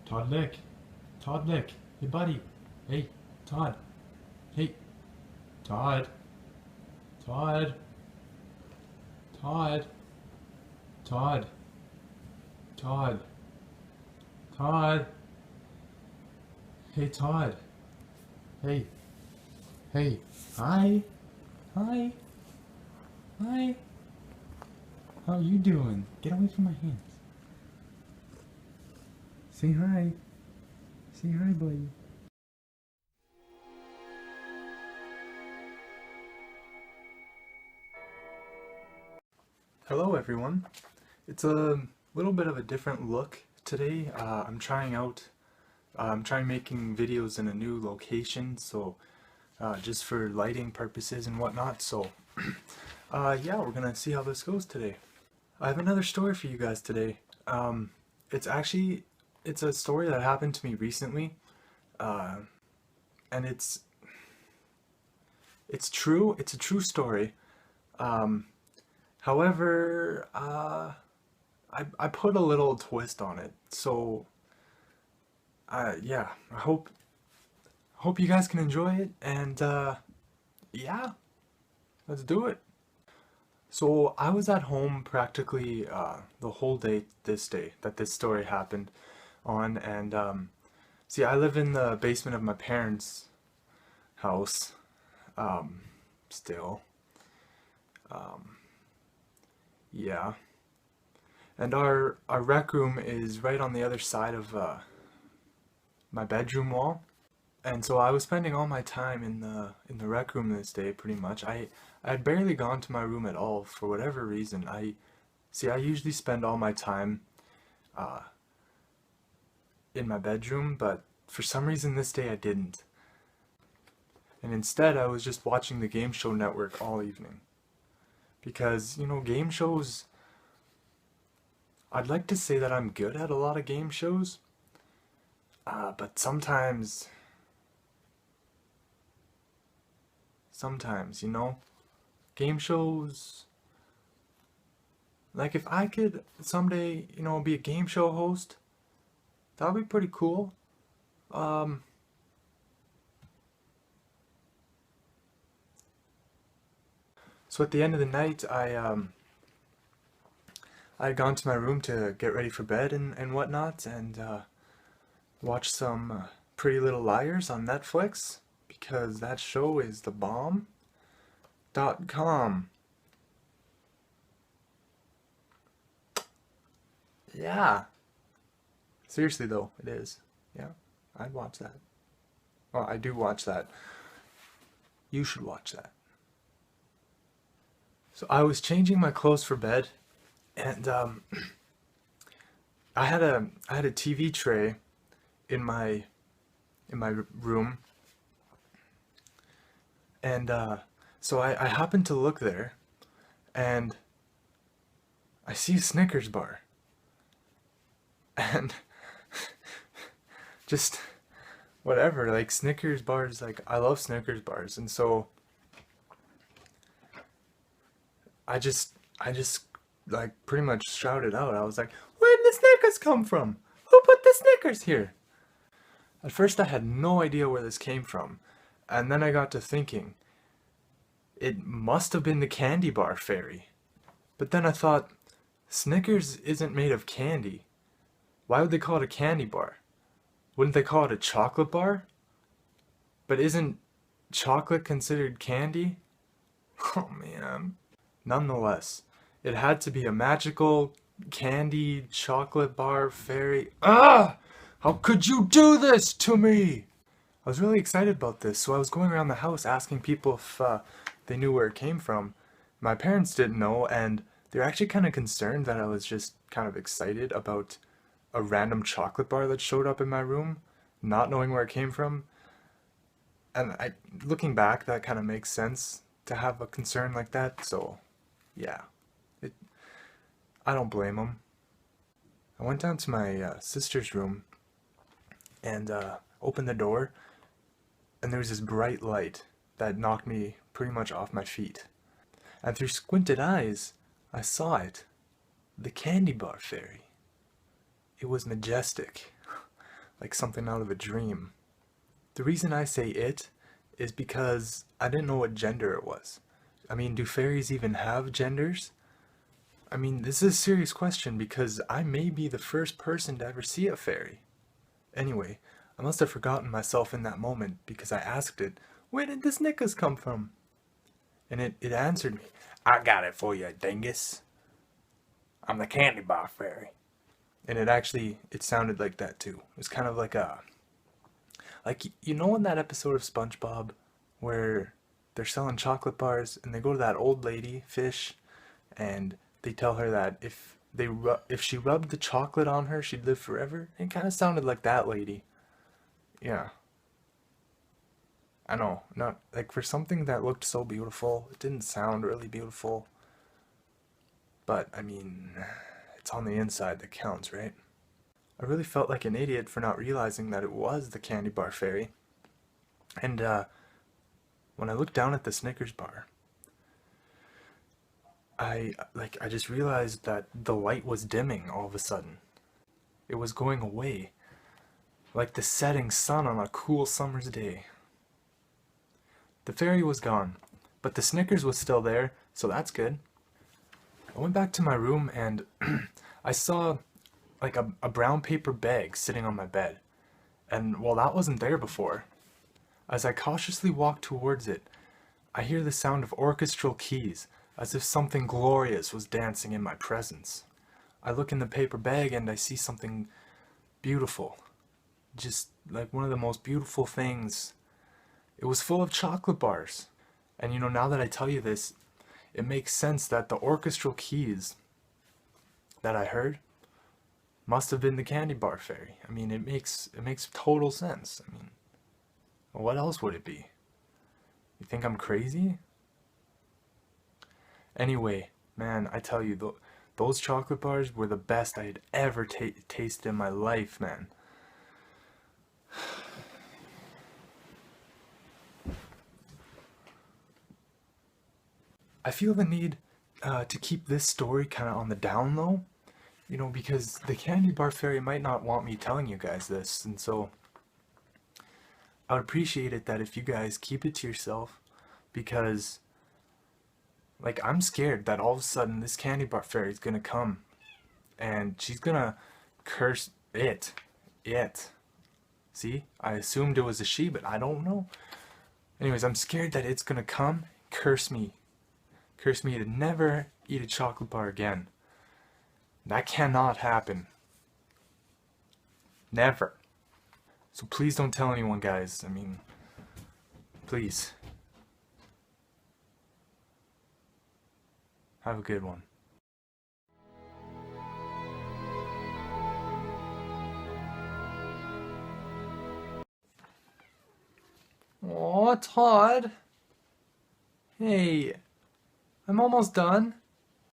LMNk. LMNk. Hey, buddy. Hey, Todd. Hey, Todd. Todd. Todd. Todd. Todd. Todd. Hey, Todd. Hey. Hey. Hi. Hi. Hi. How you doing? Get away from my hands. Say hi. Say hi, buddy. Hello, everyone. It's a little bit of a different look today. I'm trying making videos in a new location, so just for lighting purposes and whatnot. So, yeah, we're gonna see how this goes today. I have another story for you guys today. It's a story that happened to me recently, and it's true. It's a true story. However, I put a little twist on it. So, yeah, I hope you guys can enjoy it, and yeah, let's do it. So I was at home practically the whole day that this story happened on, and see, I live in the basement of my parents' house, still, yeah, and our rec room is right on the other side of my bedroom wall. And so I was spending all my time in the rec room this day, pretty much. I had barely gone to my room at all for whatever reason. I usually spend all my time uh, in my bedroom, but for some reason this day I didn't. And instead I was just watching the game show network all evening. Because, game shows, I'd like to say that I'm good at a lot of game shows, but sometimes, game shows, like if I could someday, be a game show host, that would be pretty cool. Um, so at the end of the night, I had gone to my room to get ready for bed and whatnot, and watch some Pretty Little Liars on Netflix, because that show is the bomb.com. Yeah. Seriously though, it is. Yeah, I'd watch that. Well, I do watch that. You should watch that. So I was changing my clothes for bed, and I had a TV tray in my room, and so I happened to look there, and I see a Snickers bar, and just whatever, like Snickers bars, like I love Snickers bars, and so I just like pretty much shouted out. I was like, "Where did the Snickers come from? Who put the Snickers here?" At first, I had no idea where this came from, and then I got to thinking, it must have been the candy bar fairy. But then I thought, Snickers isn't made of candy. Why would they call it a candy bar? Wouldn't they call it a chocolate bar? But isn't chocolate considered candy? Oh man. Nonetheless, it had to be a magical candy chocolate bar fairy. Ah! How could you do this to me? I was really excited about this, so I was going around the house asking people if they knew where it came from. My parents didn't know, and they're actually kind of concerned that I was just kind of excited about a random chocolate bar that showed up in my room, not knowing where it came from. And looking back, that kind of makes sense to have a concern like that. So, yeah, it, I don't blame them. I went down to my sister's room and opened the door, and there was this bright light that knocked me pretty much off my feet. And through squinted eyes, I saw it. The candy bar fairy. It was majestic. like something out of a dream. The reason I say it is because I didn't know what gender it was. I mean, do fairies even have genders? I mean, this is a serious question because I may be the first person to ever see a fairy. Anyway, I must have forgotten myself in that moment because I asked it, "Where did the Snickers come from?" And it answered me, "I got it for you, dingus. I'm the candy bar fairy." And it sounded like that too. It was kind of like you know in that episode of SpongeBob where they're selling chocolate bars and they go to that old lady, Fish, and they tell her that if she rubbed the chocolate on her, she'd live forever. It kind of sounded like that lady. Yeah, I know. Not like for something that looked so beautiful, it didn't sound really beautiful. But I mean, it's on the inside that counts, right? I really felt like an idiot for not realizing that it was the candy bar fairy. And when I looked down at the Snickers bar, I just realized that the light was dimming all of a sudden. It was going away, like the setting sun on a cool summer's day. The fairy was gone, but the Snickers was still there, so that's good. I went back to my room and I saw like a brown paper bag sitting on my bed. And well, that wasn't there before. As I cautiously walk towards it, I hear the sound of orchestral keys, as if something glorious was dancing in my presence. I look in the paper bag and I see something beautiful. Just like one of the most beautiful things. It was full of chocolate bars. And you know, now that I tell you this, it makes sense that the orchestral keys that I heard must have been the candy bar fairy. I mean, it makes total sense. I mean, what else would it be? You think I'm crazy? Anyway, man, I tell you, those chocolate bars were the best I had ever tasted in my life, man. I feel the need to keep this story kind of on the down low, you know, because the candy bar fairy might not want me telling you guys this, and so I would appreciate it that if you guys keep it to yourself, because like I'm scared that all of a sudden this candy bar fairy is gonna come and she's gonna curse it. See, I assumed it was a she, but I don't know. Anyways, I'm scared that it's gonna come, curse me to never eat a chocolate bar again. That cannot happen. Never. So please don't tell anyone, guys. I mean, please. Have a good one. Aw, Todd. Hey, I'm almost done.